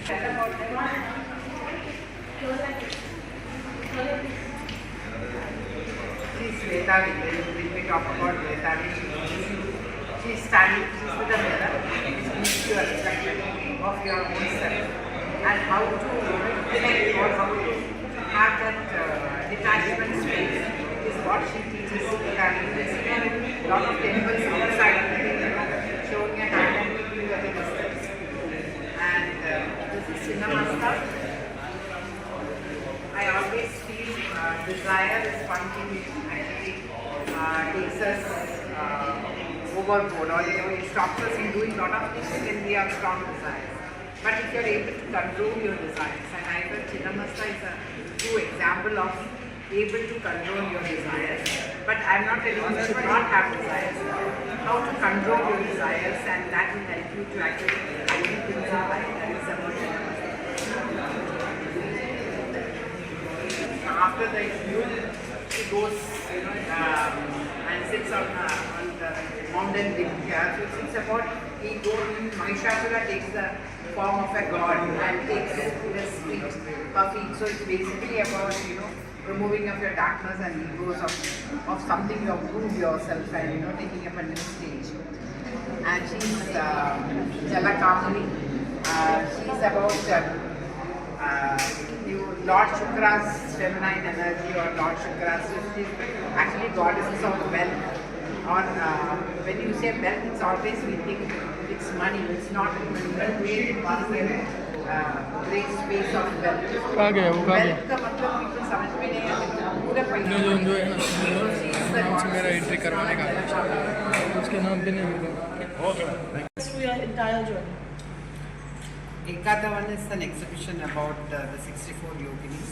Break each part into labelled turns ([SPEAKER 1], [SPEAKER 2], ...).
[SPEAKER 1] Vetavi, when we talk about Vetavi, she's standing, she's with a mirror, which gives you a reflection of your own self and how to connect or how to have that detachment space is what she teaches Vetavi. There's a lot of temples outside, showing a hand and giving you at a distance. And this is Chinnamasta. I always feel desire is one thing which actually takes us overboard, or it stops us in doing a lot of things when we have strong desires. But if you are able to control your desires, and I feel Chinnamasta is a true example of able to control your desires. But I am not telling you should not have desires. How to control your desires, and that will help you to actually achieve things in life. That is about Chinnamasta. After the interview, she goes, and sits on the mountain Vindhya. So it's about Mahishasura takes the form of a god and takes his feet, her feet. So it's basically about removing of your darkness and egos of something you have proved yourself and taking up a new stage. And she's Jalakamini. She's about Lord Shukra's feminine energy, or Lord Shukra's, which is actually goddesses of wealth. Or when you say wealth, it's always we think it's money. It's not. When we pass a great space of wealth. Wealth का मतलब people समझ में नहीं आता. पूरा पैसा.
[SPEAKER 2] मेरा entry करवाने का उसके नाम पे नहीं मिला.
[SPEAKER 3] Your entire journey.
[SPEAKER 1] Ekadavan is an exhibition about the 64 yoginis,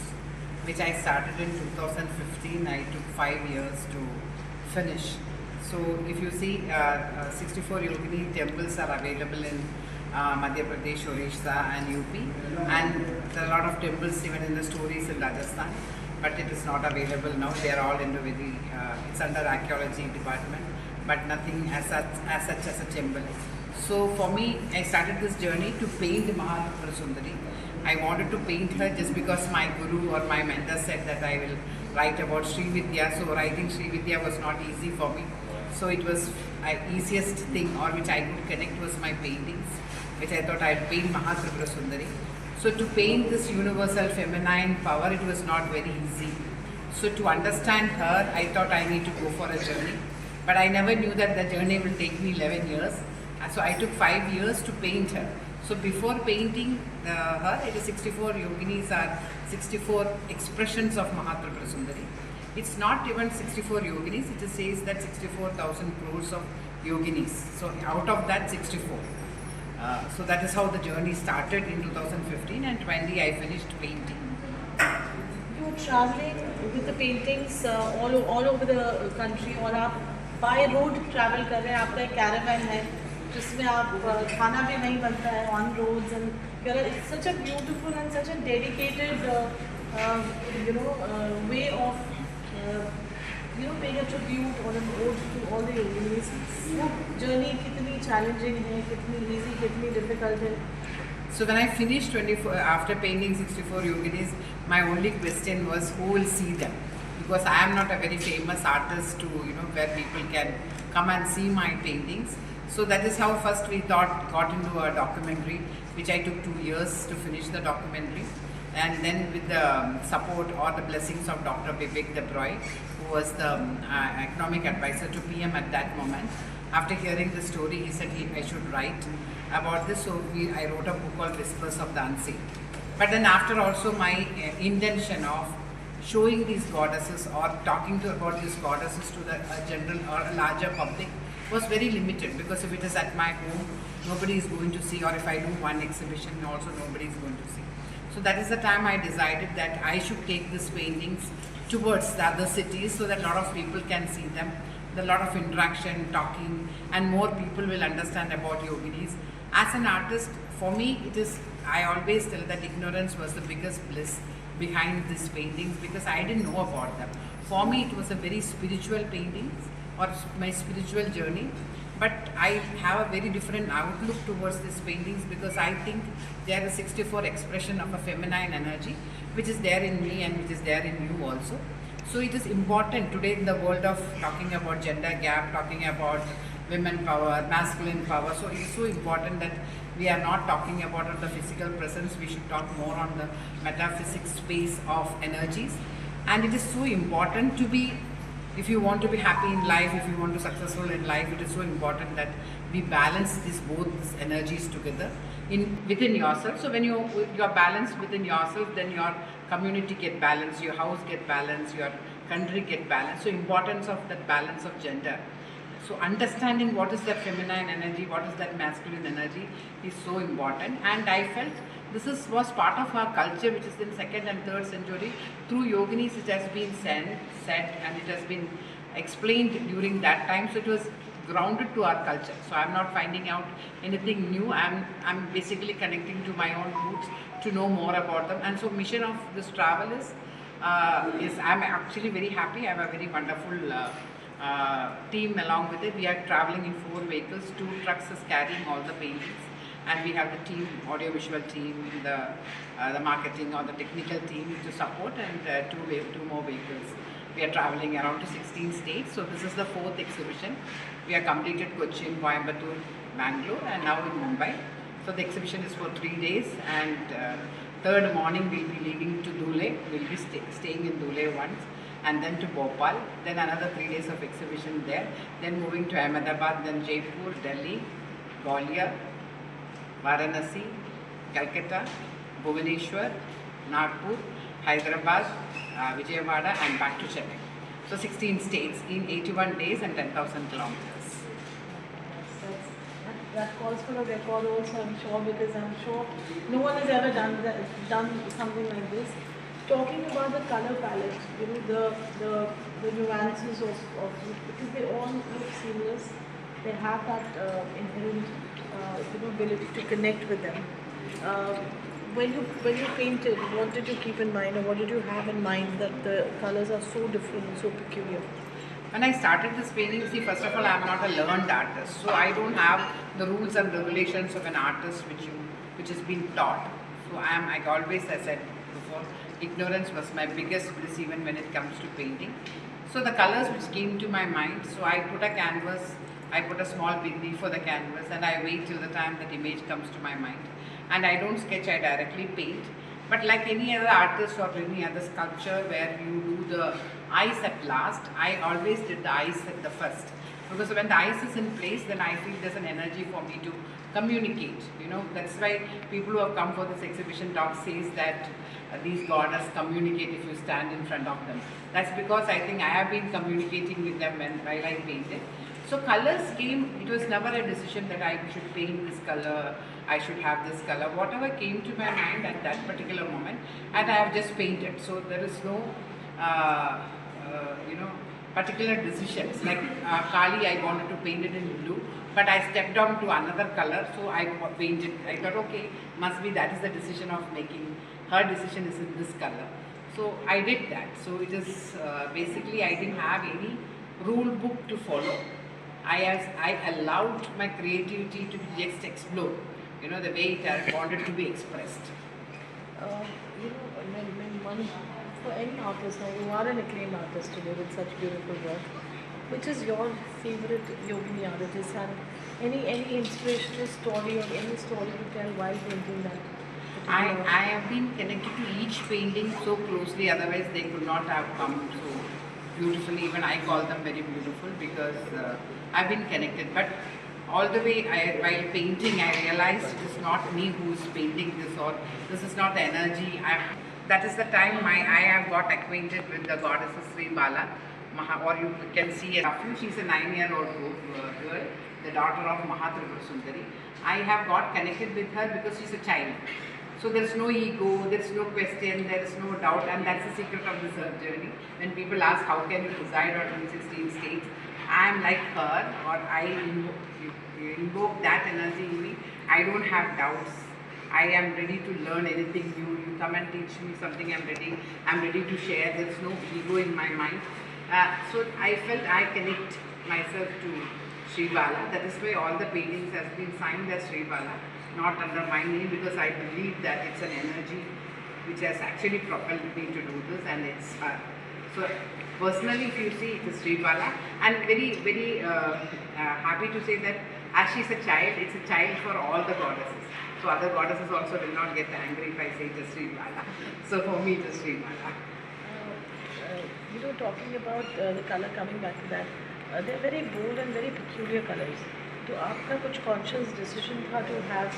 [SPEAKER 1] which I started in 2015. I took 5 years to finish. So if you see, 64 yogini temples are available in Madhya Pradesh, Orissa and UP, and there are a lot of temples even in the stories in Rajasthan, but it is not available now. They are all into it's under archaeology department, but nothing as such as a temple. So for me, I started this journey to paint Mahatripura Sundari. I wanted to paint her just because my guru or my mentor said that I will write about Sri Vidya. So writing Sri Vidya was not easy for me. So it was easiest thing, or which I could connect, was my paintings, which I thought I'd paint Mahatripura Sundari. So to paint this universal feminine power, it was not very easy. So to understand her, I thought I need to go for a journey. But I never knew that the journey will take me 11 years. So I took 5 years to paint her. So before painting her, it is 64 yoginis are 64 expressions of Mahatripura Sundari. It's not even 64 yoginis, it says that 64,000 crores of yoginis. So out of that 64. So that is how the journey started in 2015, and 20 I finished painting.
[SPEAKER 3] You were traveling with the paintings all over the country, और आप by road travel कर रहे हैं. आपका एक caravan है जिसमें आप खाना भी नहीं बनता है on roads, and it's such a beautiful and such a dedicated way of paying a tribute or an ode to all the yoginis. वो journey कितनी challenging है, कितनी easy, कितनी difficult है.
[SPEAKER 1] So when I finished 24, after painting 64 yoginis, my only question was who will see them, because I am not a very famous artist to where people can come and see my paintings. So that is how first we got into a documentary, which I took 2 years to finish the documentary. And then with the support or the blessings of Dr. Bibek Debroy, who was the economic advisor to PM at that moment, after hearing the story, he said I should write about this. So I wrote a book called Whispers of the Unseen. But then after also my intention of showing these goddesses or talking about these goddesses to the general or a larger public was very limited, because if it is at my home, nobody is going to see, or if I do one exhibition, also nobody is going to see. So that is the time I decided that I should take these paintings towards the other cities, so that a lot of people can see them. There are a lot of interaction, talking, and more people will understand about yoginis. As an artist, for me, I always tell that ignorance was the biggest bliss behind these paintings, because I didn't know about them. For me, it was a very spiritual paintings, or my spiritual journey, but I have a very different outlook towards these paintings because I think they are a 64 expression of a feminine energy which is there in me and which is there in you also. So it is important today in the world of talking about gender gap, talking about women power, masculine power. So it is so important that we are not talking about the physical presence, we should talk more on the metaphysics space of energies. And it is so important to be, if you want to be happy in life, if you want to be successful in life, it is so important that we balance both these energies together within yourself. So when you are balanced within yourself, then your community get balanced, your house get balanced, your country get balanced. So importance of that balance of gender. So understanding what is that feminine energy, what is that masculine energy is so important. And I felt this was part of our culture, which is in 2nd and 3rd century. Through yoginis it has been said and it has been explained during that time. So it was grounded to our culture. So I'm not finding out anything new. I'm basically connecting to my own roots to know more about them. And so mission of this travel is I'm actually very happy. I have a very wonderful team along with it. We are traveling in 4 vehicles, 2 trucks is carrying all the paintings, and we have the team, audio-visual team, the marketing or the technical team to support, and 2 more vehicles. We are traveling around to 16 states. So this is the 4th exhibition. We have completed Cochin, Coimbatore, Bangalore, and now in Mumbai. So the exhibition is for 3 days, and 3rd morning we'll be leaving to Dhule. We'll be staying in Dhule once, and then to Bhopal, then another 3 days of exhibition there, then moving to Ahmedabad, then Jaipur, Delhi, Gwalior, Varanasi, Calcutta, Bhubaneswar, Nagpur, Hyderabad, Vijayawada, and back to Chennai. So 16 states in 81 days and 10,000 kilometers.
[SPEAKER 3] That calls for a record also, I'm sure, because I'm sure no one has ever done something like this. Talking about the color palette, you know, the nuances of because they all look seamless. They have that inherent ability to connect with them. When you painted, what did you keep in mind, or what did you have in mind that the colors are so different and so peculiar?
[SPEAKER 1] When I started this painting, see, first of all, I am not a learned artist, so I don't have the rules and regulations of an artist which has been taught. So I always, as I said before, ignorance was my biggest bliss even when it comes to painting. So the colors which came to my mind, so I put a canvas, I put a small bindi for the canvas, and I wait till the time that image comes to my mind. And I don't sketch, I directly paint. But like any other artist or any other sculpture where you do the eyes at last, I always did the eyes at the first. Because when the eyes is in place, then I feel there's an energy for me to communicate. You know, that's why people who have come for this exhibition talk says that these goddess communicate if you stand in front of them. That's because I think I have been communicating with them while I painted. So colors came, it was never a decision that I should paint this color, I should have this color. Whatever came to my mind at that particular moment, and I have just painted. So there is no, particular decisions. Like Kali, I wanted to paint it in blue, but I stepped on to another color, so I painted. I thought, okay, must be that is the decision of making. Her decision is in this color. So I did that. So it is basically I didn't have any rule book to follow. I allowed my creativity to just explode, you know, the way it wanted to be expressed.
[SPEAKER 3] For any artist, now you are an acclaimed artist today with such beautiful work, which is your favorite yogini artist, and any inspirational story or any story to tell while painting that?
[SPEAKER 1] I have been connected to each painting so closely, otherwise they could not have come so beautifully. Even I call them very beautiful because I've been connected. But all the way while painting, I realized it is not me who is painting this, or this is not the energy. That is the time I have got acquainted with the goddess of Sri Bala, or you can see a few. She's a 9-year-old girl, the daughter of Mahatripura Sundari. I have got connected with her because she's a child. So there is no ego, there is no question, there is no doubt, and that's the secret of this journey. When people ask how can you decide on 16 states, I am like her, or I invoke that energy in me. I don't have doubts. I am ready to learn anything new. You come and teach me something, I'm ready to share. There's no ego in my mind. So I felt I connect myself to Sri Bala. That is why all the paintings has been signed as Sri Bala, not under my name, because I believe that it's an energy which has actually propelled me to do this, and it's so personally, if you see, it is Sri Bala, and very happy to say that as she's a child, it's a child for all the goddesses. So other goddesses also will not get angry if I say it is Sri Bala. So for me, it is Sri Bala.
[SPEAKER 3] Talking about the color, coming back to that, they're very bold and very peculiar colors. तो आपका कुछ conscious decision था to have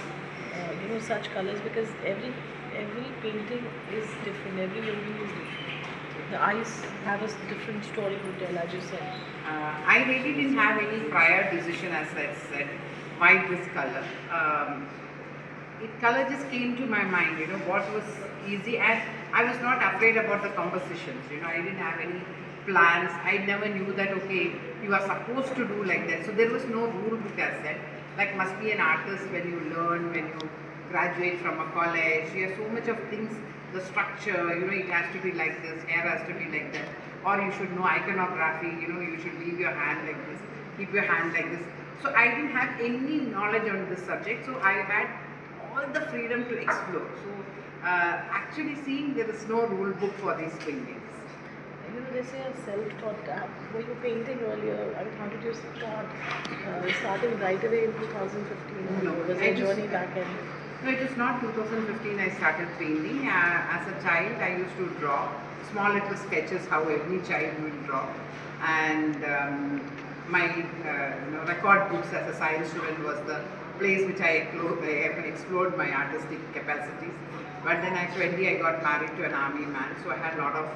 [SPEAKER 3] such colors, because every painting is different, every yogini is different. The eyes have a different story to tell, as you said.
[SPEAKER 1] I really didn't have any prior decision, as I said, why this color. Color just came to my mind, what was easy, and I was not afraid about the compositions, I didn't have any plans. I never knew that, okay, you are supposed to do like that. So there was no rule book as said, like must be an artist when you learn, when you graduate from a college, you have so much of things, the structure, it has to be like this, hair has to be like that, or you should know iconography, you should leave your hand like this, keep your hand like this. So I didn't have any knowledge on this subject, so I had all the freedom to explore. So actually seeing there is no rule book for these paintings.
[SPEAKER 3] They say a self-taught. Were you painting earlier? I mean, how did you start? Starting right away in 2015?
[SPEAKER 1] No,
[SPEAKER 3] Was there a journey back in?
[SPEAKER 1] No, it was not 2015 I started painting. As a child, I used to draw small little sketches, how every child will draw. And my record books as a science student was the place which I explored my artistic capacities. But then at 20, I got married to an army man, so I had a lot of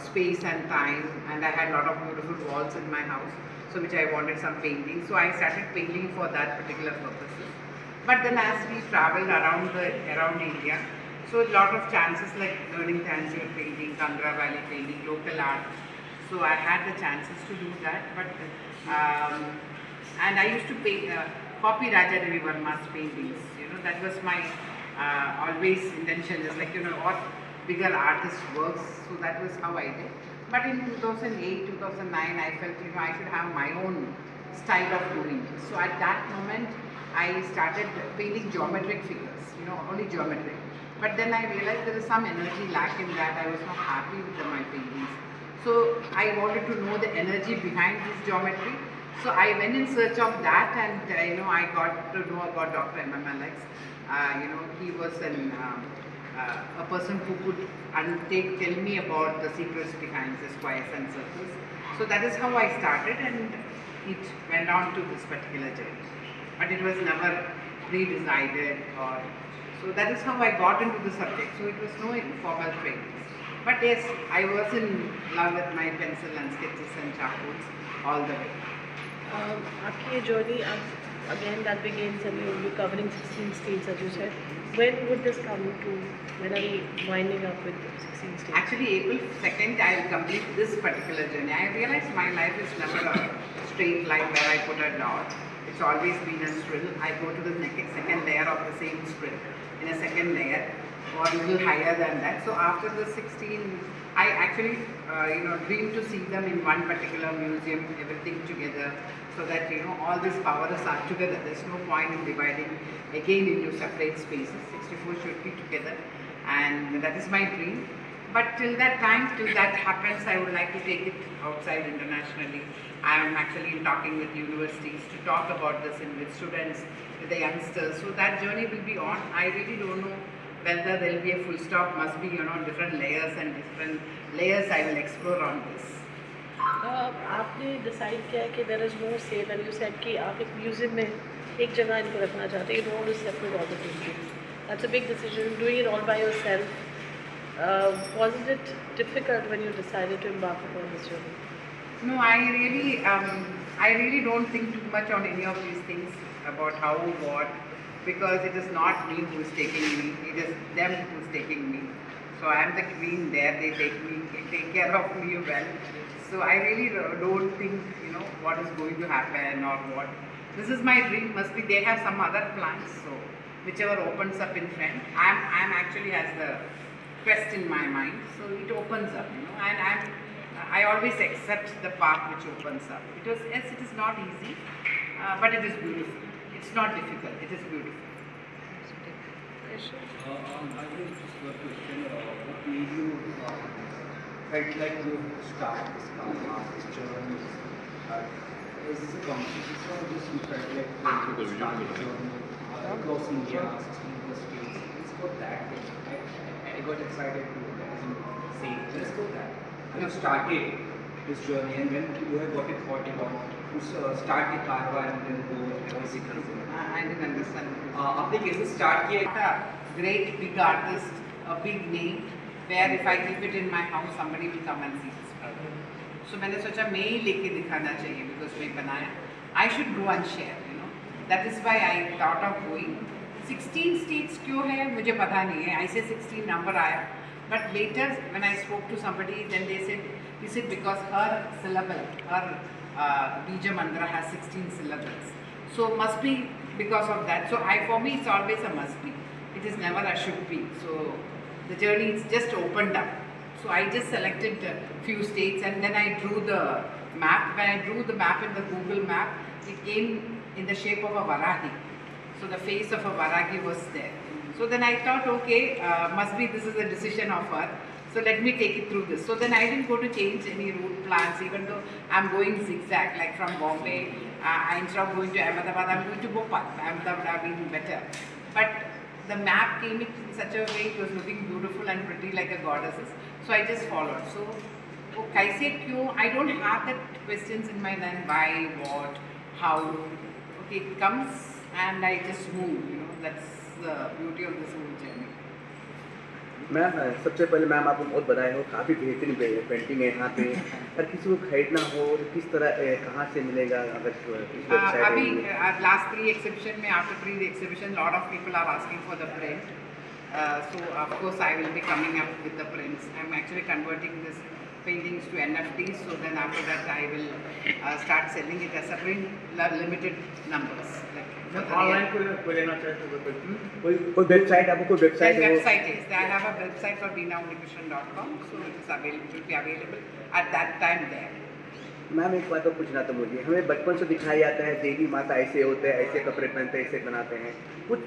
[SPEAKER 1] space and time, and I had a lot of beautiful walls in my house, so which I wanted some painting. So I started painting for that particular purposes. But then as we traveled around India, so a lot of chances like learning tangible painting, Kangra Valley painting, local art. So I had the chances to do that. But and I used to copy Raja Devi Verma's paintings. That was my always intention. Is like what bigger artist works. So that was how I did. But in 2008, 2009, I felt I should have my own style of doing it. So at that moment, I started painting geometric figures, only geometric. But then I realized there is some energy lack in that. I was not happy with my paintings. So I wanted to know the energy behind this geometry. So I went in search of that, and I got to know about Dr. M.M. Alex. He was a person who could tell me about the secrets behind the squares and circles. So that is how I started, and it went on to this particular journey. But it was never pre-decided, or so that is how I got into the subject. So it was no informal training. But yes, I was in love with my pencil and sketches and charcoals all the way.
[SPEAKER 3] Your journey, again, that begins, and you're covering 16 states, as you said. When would this come to? When are we winding up with 16 states?
[SPEAKER 1] Actually, April 2nd, I will complete this particular journey. I realized my life is never a straight line where I put a dot. It's always been a sprill. I go to the second layer of the same sprill in a second layer, or a little higher than that. So after the 16, I actually dream to see them in one particular museum, everything together, so that all these powers are together. There's no point in dividing again into separate spaces. 64 should be together, and that is my dream. But till that time, till that happens, I would like to take it outside internationally. I am actually talking with universities to talk about this with students, with the youngsters. So that journey will be on. I really don't know whether there will be a full stop. Must be different layers, and different layers I will explore on this.
[SPEAKER 3] आपने decide किया है कि there is no safe, and you said कि आप एक museum में एक जगह इनको रखना चाहते हैं. You don't want to separate all the paintings. That's a big decision, doing it all by yourself. Wasn't it difficult when you decided to embark upon this journey?
[SPEAKER 1] No, I really don't think too much on any of these things about how, what, because it is not me who is taking me, it is them who is taking me. So I am the queen there, they take care of me well. So I really don't think, what is going to happen or what. This is my dream, must be they have some other plans. So whichever opens up in front, I'm actually has the quest in my mind. So it opens up, and I'm I always accept the path which opens up. Yes, it is not easy, but it is beautiful. It's not difficult, it is beautiful.
[SPEAKER 4] I just just a question. What made you felt like you start this this journey? Is this a competition or just you felt like you start the journey across India, 16 plus states? Let's go that way. I got excited to say, let's go that. When you started this journey and when you have got it thought about to start the Karwa and then go every city.
[SPEAKER 1] I didn't understand.
[SPEAKER 4] आपने कैसे start किया?
[SPEAKER 1] A great big artist, a big name, where if I keep it in my house, somebody will come and see this product. So मैंने सोचा मैं ही लेके दिखाना चाहिए because मैं बनाया. I should go and share, you know. That is why I thought of going. 16 states क्यों है मुझे पता नहीं है. I say 16 number आया. But later when I spoke to somebody, then they said, he said because her syllable, her Bija Mandra has 16 syllables. So must be because of that. So for me it's always a must be. It is never a should be. So the journey is just opened up. So I just selected a few states and then I drew the map. When I drew the map in the Google map, it came in the shape of a Varahi. So the face of a Varahi was there. So then I thought, okay, must be this is a decision of her. So let me take it through this. So then I didn't go to change any route plans, even though I'm going zigzag, like from Bombay, instead of going to Ahmedabad, I'm going to Bhopal. Ahmedabad would have been better. But the map came in such a way, it was looking beautiful and pretty like a goddesses. So I just followed. So, kaise kyun? I don't have that questions in my mind, why, what, how. Okay, it comes and I just move, you know, that's the beauty of this whole journey.
[SPEAKER 5] Ma'am सबसे पहले ma'am आपको बहुत बधाई हो, काफ़ी बेहतरीन painting है यहाँ पे. अगर किसी को खरीदना हो तो किस तरह कहाँ से मिलेगा? अगर
[SPEAKER 1] अभी last 3 exhibition में, after 3 exhibition, lot of people are asking for the print. So of course I will be coming up with the prints. I'm actually converting this paintings to NFTs. So then after that I will start selling it as a print, limited numbers.
[SPEAKER 2] Online कोई लेना चाहे तो
[SPEAKER 5] कोई website, आपको कोई website
[SPEAKER 1] है? Website is. I have a website for beenaunnikrishnan.com. So it is available, it will be available at that time there.
[SPEAKER 5] Ma'am एक बात और पूछना था मुझे. हमें बचपन से दिखाया जाता है देवी माता ऐसे होते हैं, ऐसे कपड़े पहनते हैं, ऐसे बनाते हैं. कुछ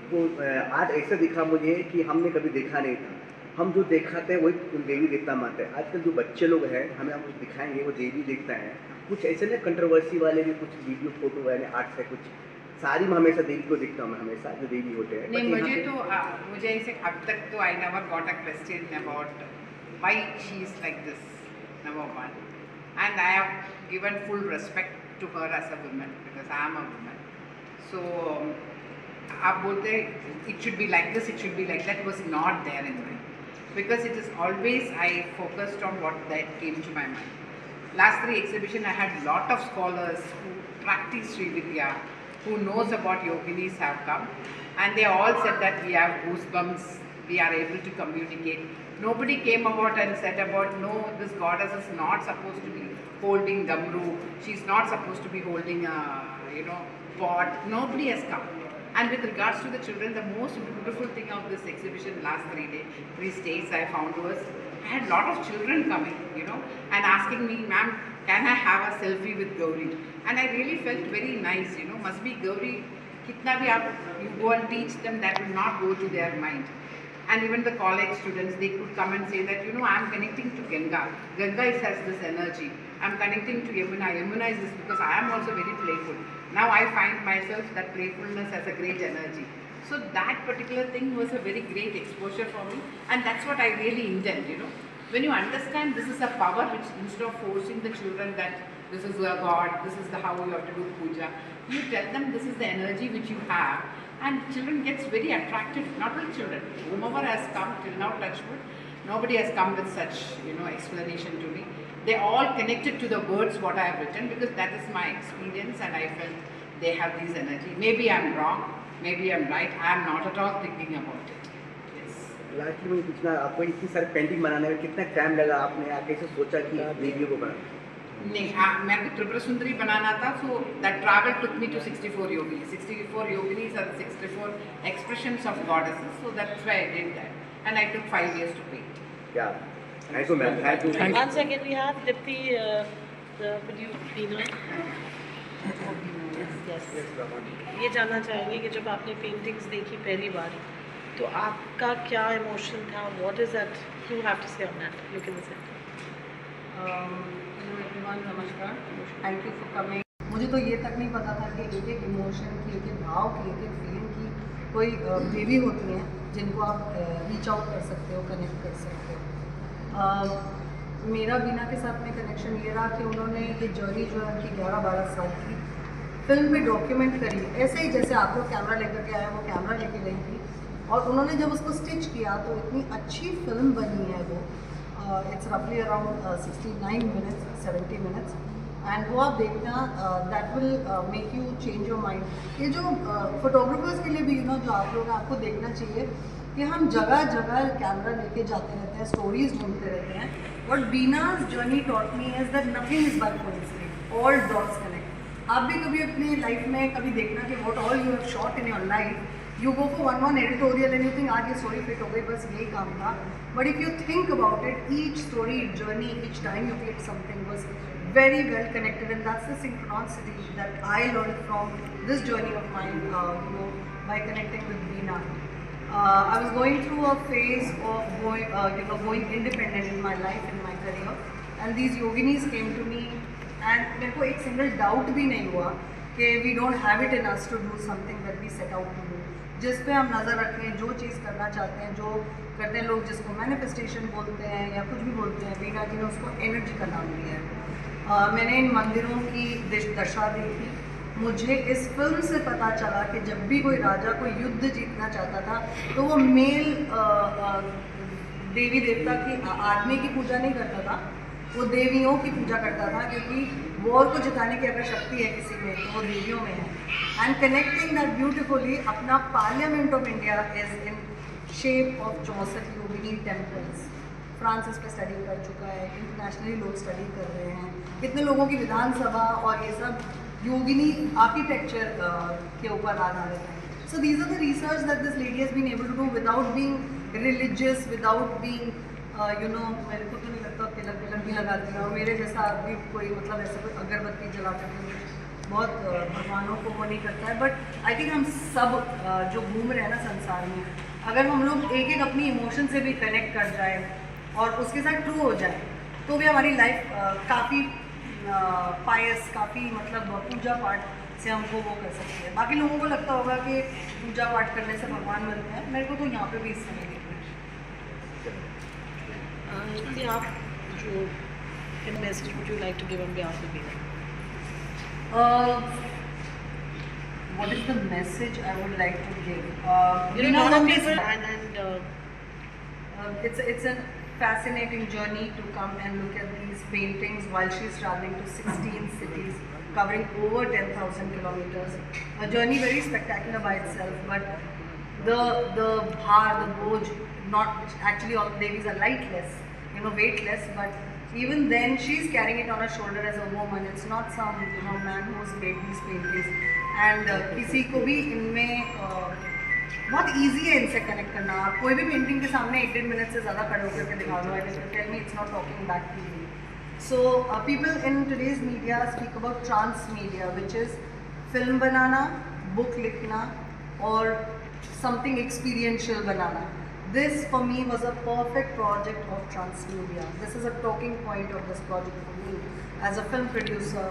[SPEAKER 5] आज ऐसा दिखा मुझे कि हमने कभी देखा नहीं था. हम जो दिखाते हैं वही देवी देवता मानते हैं. आजकल जो बच्चे लोग हैं, हमें आप कुछ दिखाएंगे वो देवी देखता है. कुछ ऐसे ना कंट्रोवर्सी वाले भी कुछ वीडियो फोटो वाले आर्ट्स है, कुछ सारी में हमेशा देवी को दिखता हूँ मैं, हमेशा जो देवी होते हैं.
[SPEAKER 1] नहीं, मुझे ऐसे अब तक तो I never got a question about why she is like this, number 1. And I have given full respect to her as a woman because I am a woman. So आप बोलते it should be like this, it should be like that, was not there in my, because it is always I focused on what that came to my mind. Last 3 exhibition I had lot of scholars who practice Sri Vidya, who knows about yoginis have come, and they all said that we have goosebumps, we are able to communicate. Nobody came about and said about no, this goddess is not supposed to be holding Damru, she's not supposed to be holding a pot. Nobody has come. And with regards to the children, the most beautiful thing of this exhibition last 3 days I found was I had lot of children coming, and asking me, ma'am, can I have a selfie with Gauri? And I really felt very nice, must be Gauri, kitna bhi you go and teach them, that will not go to their mind. And even the college students, they could come and say that, I am connecting to Ganga. Ganga has this energy. I am connecting to Yamuna. Yamuna is this because I am also very playful. Now I find myself that playfulness has a great energy. So that particular thing was a very great exposure for me, and that's what I really intend, When you understand this is a power, which instead of forcing the children that this is a god, this is how you have to do puja, you tell them this is the energy which you have, and children gets very attracted. Not only children, whomever has come till now, touch wood, nobody has come with such explanation to me. They all connected to the words what I have written, because that is my experience, and I felt they have this energy. Maybe I am wrong, maybe I am right. I am not at all thinking about it. Yes.
[SPEAKER 5] Lastly मुझे पूछना, आपको इतनी सारी painting बनाने में कितना time लगा? आपने कैसे सोचा कि वीडियो को बनाना?
[SPEAKER 1] नहीं, मेरे को त्रिपुरा सुंदरी बनाना था. So that travel took me to 64 yoginis. 64 yoginis are 64 expressions of goddesses. So that's why I did that, and I took 5 years to paint.
[SPEAKER 5] क्या thank you ma'am, thank you.
[SPEAKER 3] Once again we have Dipti, the Veena. Yes. ये जानना चाहेंगे कि जब आपने paintings देखी पहली बार तो आपका क्या इमोशन था? What is that you have to say on that? You can say.
[SPEAKER 1] Hello everyone, नमस्कार, थैंक यू फॉर कमिंग। मुझे तो ये तक नहीं पता था कि एक एक इमोशन की, एक एक भाव की, एक एक फीलिंग की कोई देवी होती हैं जिनको आप रीच आउट कर सकते हो, कनेक्ट कर सकते हो। मेरा बीना के साथ में कनेक्शन ये रहा कि उन्होंने ये जर्नी जो है उनकी 11-12 साल की फिल्म पे डॉक्यूमेंट करी, ऐसे ही जैसे आप लोग कैमरा लेकर के आए वो कैमरा लेके गई थी, और उन्होंने जब उसको स्टिच किया तो इतनी अच्छी फिल्म बनी है वो। इट्स रफली अराउंड 69 मिनट्स, 70 मिनट्स, एंड वो आप देखना, that will make you change your mind. ये जो फोटोग्राफर्स के लिए भी जो आप लोग आपको देखना चाहिए कि हम जगह जगह कैमरा लेके जाते रहते हैं, स्टोरीज ढूंढते रहते हैं, but Beena's journey taught me is that nothing is by coincidence, all dots connect. आप भी कभी अपनी लाइफ में कभी देखना कि what all you have shot in your life, you go for one editorial and you think आज ये स्टोरी फिट हो गई, बस यही काम था, but if you think about it, each story, journey, each time you click something was very well connected, and that's the synchronicity that I learned from this journey of mine, by connecting with Veena. I was going through a phase of going independent in my life, in my career, and these yoginis came to me, and मेरे को एक single doubt भी नहीं हुआ कि we don't have it in us to do something that we set out to do, जिस पे हम नज़र रखें, जो चीज़ करना चाहते हैं, जो करते हैं लोग, जिसको मैनिफेस्टेशन बोलते हैं या कुछ भी बोलते हैं, वीना जी ने उसको एनर्जी का नाम दिया है। मैंने इन मंदिरों की दशा देखी, मुझे इस फिल्म से पता चला कि जब भी कोई राजा कोई युद्ध जीतना चाहता था तो वो मेल देवी देवता की, आदमी की पूजा नहीं करता था, वो देवियों की पूजा करता था, क्योंकि वॉर को जिताने की अगर शक्ति है किसी में तो वो देवियों में है। एंड कनेक्टिंग दैट ब्यूटिफुली, अपना parliament of India is in shape of 64 Yogini temples. France इस पर स्टडी कर चुका है, इंटरनेशनली लोग स्टडी कर रहे हैं, कितने लोगों की विधानसभा और ये सब योगिनी आर्किटेक्चर के ऊपर आधारित है। So these are the research that this lady has been able to do without being religious, without being मेरे को तो नहीं लगता तिलक भी लगाती है, और मेरे जैसा आदमी कोई मतलब ऐसा कोई अगरबत्ती जलाकर बहुत भगवानों को वो नहीं करता है। बट आई थिंक हम सब जो घूम रहे हैं ना संसार में, अगर हम लोग एक एक अपनी इमोशन से भी कनेक्ट कर जाए और उसके साथ ट्रू हो जाए तो भी हमारी लाइफ काफ़ी पायस, काफ़ी मतलब पूजा पाठ से हमको वो कर सकती है। बाकी लोगों को लगता होगा कि पूजा पाठ करने से भगवान मिलते हैं, मेरे को तो यहाँ पे भी इस समय दिख
[SPEAKER 3] कि आप जो message would you like to give on behalf of Bina?
[SPEAKER 1] What is the message I would like to give?
[SPEAKER 3] You know, a lot of people and
[SPEAKER 1] it's a fascinating journey to come and look at these paintings while she's traveling to 16 cities, covering over 10,000 kilometers. A journey very spectacular by itself, but the bhar, the boj, not actually all Devis are lightless, weightless, but even then she's carrying it on her shoulder as a woman. It's not some man who's made these paintings. And किसी को भी इनमें बहुत easy है इनसे connect करना। आप कोई भी पेंटिंग के सामने 8 मिनट से ज़्यादा खड़े होकर के दिखा दो, and tell me it's not talking back to you. So people in today's media speak about trans media, which is film बनाना, बुक लिखना और समथिंग एक्सपीरियंशियल बनाना। This for me was a perfect project of transmedia. This is a talking point of this project for me as a film producer.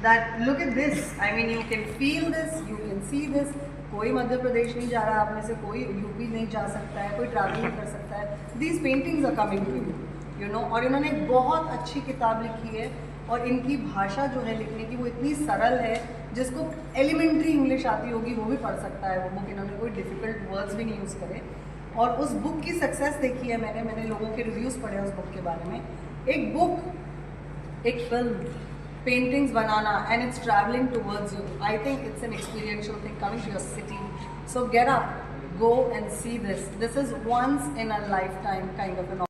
[SPEAKER 1] That look at this. I mean, you can feel this, you can see this. कोई मध्य प्रदेश नहीं जा रहा, आप में से कोई UP नहीं जा सकता है, कोई ट्रैवल नहीं कर सकता है। These paintings are coming to you, और इन्होंने एक बहुत अच्छी किताब लिखी है, और इनकी भाषा जो है लिखने की वो इतनी सरल है, जिसको एलिमेंट्री इंग्लिश आती होगी वो भी पढ़ सकता है वो बुक। इन्होंने कोई डिफ़िकल्ट वर्ड्स भी नहीं यूज़ करे, और उस बुक की सक्सेस देखी है मैंने लोगों के रिव्यूज़ पढ़े उस बुक के बारे में। एक बुक, एक फिल्म, पेंटिंग्स बनाना, and it's travelling towards you. I think it's an experiential thing coming to your city. So get up, go and see this. This is once in a lifetime kind of an